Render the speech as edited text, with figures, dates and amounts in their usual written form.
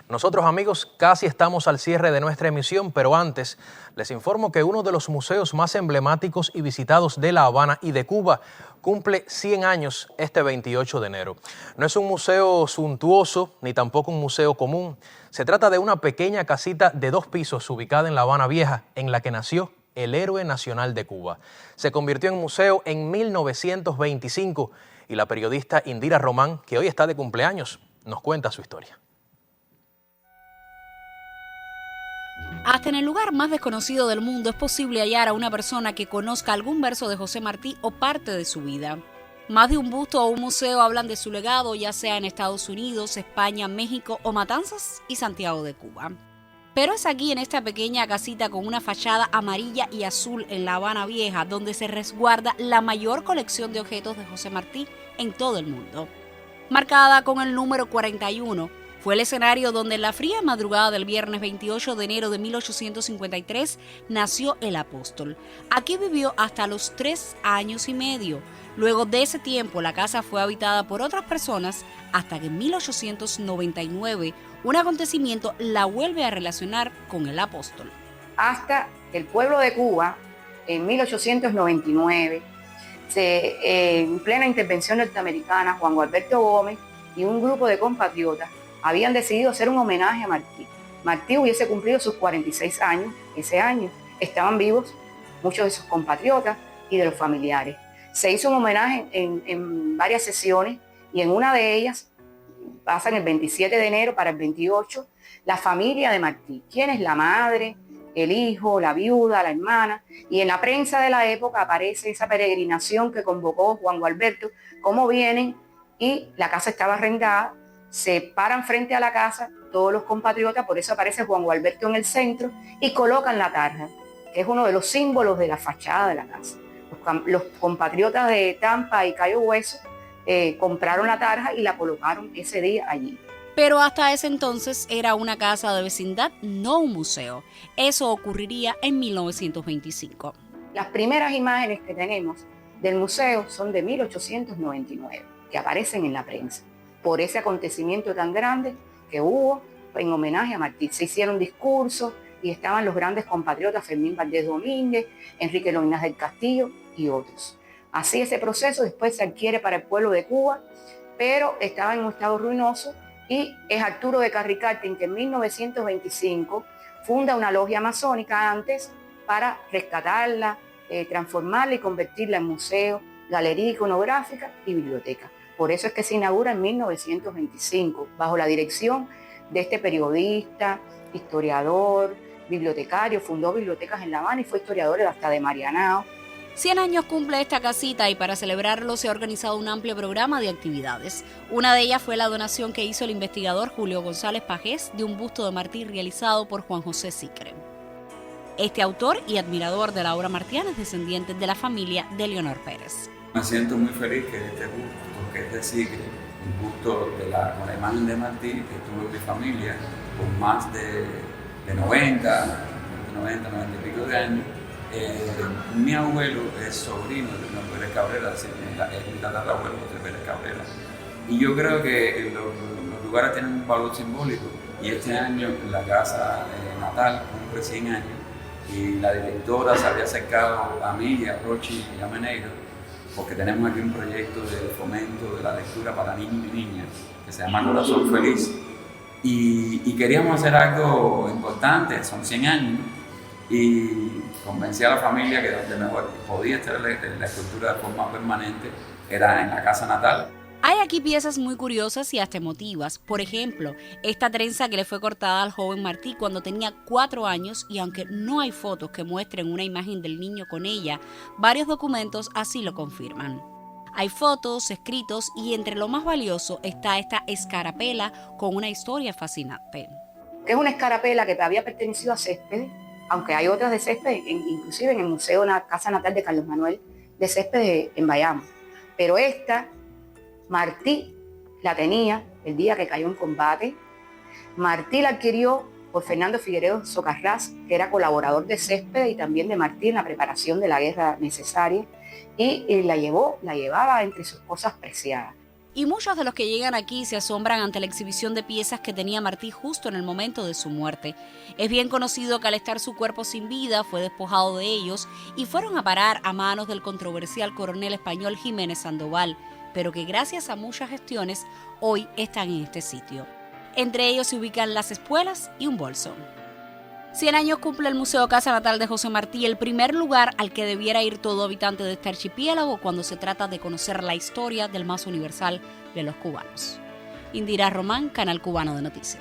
Nosotros, amigos, casi estamos al cierre de nuestra emisión, pero antes les informo que uno de los museos más emblemáticos y visitados de La Habana y de Cuba cumple 100 años este 28 de enero. No es un museo suntuoso ni tampoco un museo común. Se trata de una pequeña casita de 2 pisos ubicada en La Habana Vieja, en la que nació el héroe nacional de Cuba. Se convirtió en museo en 1925 y la periodista Indira Román, que hoy está de cumpleaños, nos cuenta su historia. Hasta en el lugar más desconocido del mundo es posible hallar a una persona que conozca algún verso de José Martí o parte de su vida. Más de un busto o un museo hablan de su legado, ya sea en Estados Unidos, España, México o Matanzas y Santiago de Cuba. Pero es aquí, en esta pequeña casita con una fachada amarilla y azul en La Habana Vieja, donde se resguarda la mayor colección de objetos de José Martí en todo el mundo. Marcada con el número 41, fue el escenario donde en la fría madrugada del viernes 28 de enero de 1853 nació el apóstol. Aquí vivió hasta los 3 años y medio. Luego de ese tiempo, la casa fue habitada por otras personas hasta que en 1899 un acontecimiento la vuelve a relacionar con el apóstol. Hasta el pueblo de Cuba, en 1899, en plena intervención norteamericana, Juan Gualberto Gómez y un grupo de compatriotas habían decidido hacer un homenaje a Martí. Martí hubiese cumplido sus 46 años ese año. Estaban vivos muchos de sus compatriotas y de los familiares. Se hizo un homenaje en varias sesiones y en una de ellas, pasan el 27 de enero para el 28, la familia de Martí. ¿Quién es? La madre, el hijo, la viuda, la hermana. Y en la prensa de la época aparece esa peregrinación que convocó Juan Gualberto, cómo vienen, y la casa estaba arrendada. Se paran frente a la casa todos los compatriotas, por eso aparece Juan Gualberto en el centro, y colocan la tarja, que es uno de los símbolos de la fachada de la casa. Los compatriotas de Tampa y Cayo Hueso compraron la tarja y la colocaron ese día allí. Pero hasta ese entonces era una casa de vecindad, no un museo. Eso ocurriría en 1925. Las primeras imágenes que tenemos del museo son de 1899, que aparecen en la prensa, por ese acontecimiento tan grande que hubo en homenaje a Martí. Se hicieron discursos y estaban los grandes compatriotas Fermín Valdés Domínguez, Enrique Loinás del Castillo y otros. Así ese proceso después se adquiere para el pueblo de Cuba, pero estaba en un estado ruinoso, y es Arturo de Carricartín que en 1925 funda una logia masónica antes para rescatarla, transformarla y convertirla en museo, galería iconográfica y biblioteca. Por eso es que se inaugura en 1925, bajo la dirección de este periodista, historiador, bibliotecario. Fundó bibliotecas en La Habana y fue historiador hasta de Marianao. 100 años cumple esta casita y para celebrarlo se ha organizado un amplio programa de actividades. Una de ellas fue la donación que hizo el investigador Julio González Pagés de un busto de Martí realizado por Juan José Sicre. Este autor y admirador de la obra martiana es descendiente de la familia de Leonor Pérez. Me siento muy feliz que este busto, que es de Sicre, un busto con la imagen de Martí, que tuvo en mi familia por más de 90 y pico de años. Mi abuelo es sobrino de Leonor Pérez Cabrera, es mi tatarabuelo de Pérez Cabrera. Y yo creo que los lugares tienen un valor simbólico, y este año la casa natal cumple 100 años, y la directora se había acercado a mí, a Rochi y a Meneiro, porque tenemos aquí un proyecto de fomento de la lectura para niños y niñas que se llama Corazón Feliz, y queríamos hacer algo importante. Son 100 años, ¿no? Y convencí a la familia que donde mejor podía estar la escultura de forma permanente era en la casa natal. Hay aquí piezas muy curiosas y hasta emotivas. Por ejemplo, esta trenza que le fue cortada al joven Martí cuando tenía 4 años, y aunque no hay fotos que muestren una imagen del niño con ella, varios documentos así lo confirman. Hay fotos, escritos, y entre lo más valioso está esta escarapela con una historia fascinante. Es una escarapela que había pertenecido a Céspedes, aunque hay otras de Céspedes, inclusive en el Museo de la Casa Natal de Carlos Manuel de Céspedes en Bayamo. Pero esta, Martí la tenía el día que cayó en combate. Martí la adquirió por Fernando Figueredo Socarrás, que era colaborador de Céspedes y también de Martí en la preparación de la guerra necesaria, y la llevaba entre sus cosas preciadas. Y muchos de los que llegan aquí se asombran ante la exhibición de piezas que tenía Martí justo en el momento de su muerte. Es bien conocido que al estar su cuerpo sin vida fue despojado de ellos y fueron a parar a manos del controversial coronel español Jiménez Sandoval, pero que gracias a muchas gestiones hoy están en este sitio. Entre ellos se ubican las espuelas y un bolso. 100 años cumple el Museo Casa Natal de José Martí, el primer lugar al que debiera ir todo habitante de este archipiélago cuando se trata de conocer la historia del más universal de los cubanos. Indira Román, Canal Cubano de Noticias.